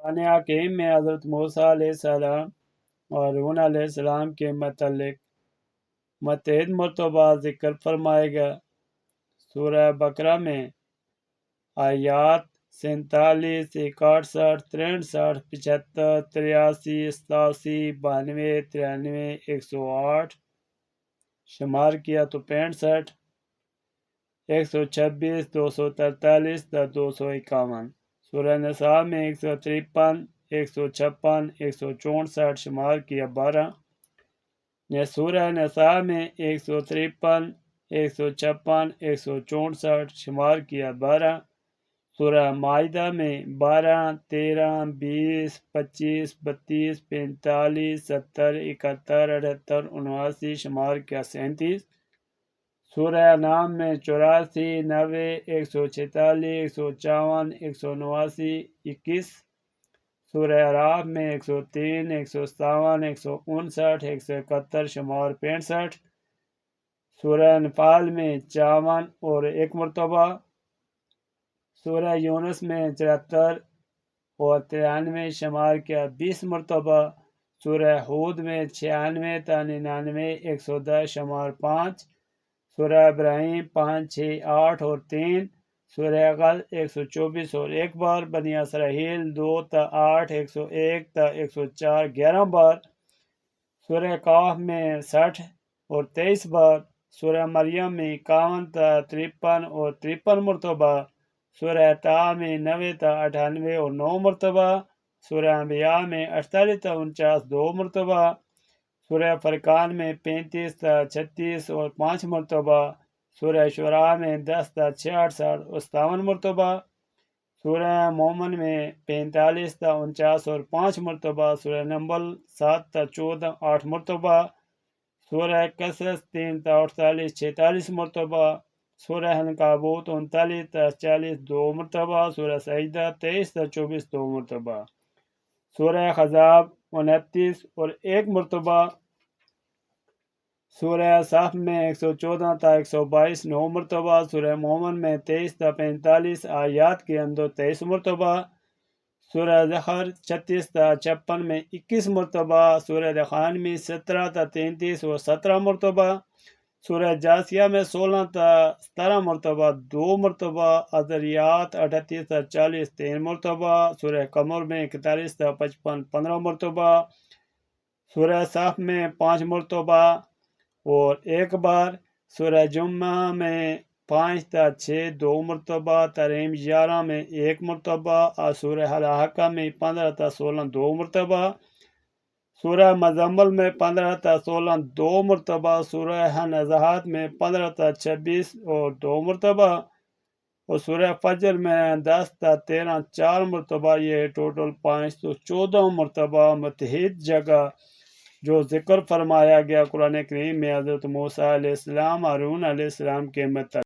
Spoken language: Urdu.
قرآن حکیم میں حضرت موسیٰ علیہ السلام اور ہارون علیہ السلام کے متعلق متعدد مرتبہ ذکر فرمائے گا۔ سورہ بقرہ میں آیات 47، 61، 63، 75، 83، 87، 92، 93، 108 شمار کیا تو 65، 126، 243 تا 251۔ سورہ نساء میں 153، 156، 164 شمار کیا 12۔ سورہ نساء میں 153، 156، 164 شمار کیا 12۔ سورہ مائدہ میں 12، 13، 20، 25، 32، 45، 70، 71، 78، 79 شمار کیا 37۔ سورہ انعام میں 84، 90، 146، 154، 189، 21۔ سورہ اعراف میں 103، 157، 159، 171 شمار 65۔ سورہ انفال میں 54 اور 1 مرتبہ۔ سورہ یونس میں 74 اور 93 شمار کیا 20 مرتبہ۔ سورہ ہود میں 96 تا 99، 110 شمار 5۔ سورہ ابراہیم 5، 6، 8 اور 3۔ سورہ غل 124 اور 1 بار۔ بنی اسرائیل 2 تا 8، 101 تا 104 11 بار۔ سورہ کہف میں 60 اور 23 بار۔ سورہ مریم میں 51 تا 53 اور 53 مرتبہ۔ سورہ طٰہٰ میں 90 تا 98 اور 9 مرتبہ۔ سورہ انبیاء میں 48 تا 49 2 مرتبہ۔ سورہ فرقان میں 35 تا 36 اور 5 مرتبہ۔ سورہ شعراء میں 10 تا 66 اور 57 مرتبہ۔ سورہ مومن میں 45 تا 49 اور 5 مرتبہ۔ سورہ نمل 7 تا 14 8 مرتبہ۔ سورہ قصص 3 تا 48 46 مرتبہ۔ سورہ عنکبوت 39 تا 40 2 مرتبہ۔ سورہ سجدہ 23 تا 24 2 مرتبہ۔ سورہ احزاب 29 اور 1 مرتبہ۔ سورہ صف میں 114 تا 122 9 مرتبہ۔ سورہ مومن میں 23 تا 45 آیات کے اندر 23 مرتبہ۔ سورہ زخر 36 تا 56 میں 21 مرتبہ۔ سورہ دخان میں 17 تا 33 اور 17 مرتبہ۔ سورہ جاثیہ میں 16 تا 17 مرتبہ 2 مرتبہ۔ عذریات 38 تا 40 3 مرتبہ۔ سورہ قمر میں 41 تا 55 15 مرتبہ۔ سورہ صف میں 5 مرتبہ اور 1 بار۔ سورہ جمعہ میں 5 تا 6 2 مرتبہ۔ ترحیم 11 میں 1 مرتبہ۔ اور سورہ الحاقہ میں 15 تا 16 2 مرتبہ۔ سورہ مزمل میں 15 تا 16 2 مرتبہ۔ سورہ نزعات میں 15 تا 26 اور 2 مرتبہ۔ اور سورہ فجر میں 10 تا 13 4 مرتبہ۔ یہ ٹوٹل 514 مرتبہ متعدد جگہ جو ذکر فرمایا گیا قرآن کریم میں حضرت موسیٰ علیہ السلام ہارون علیہ السلام کے متعلق۔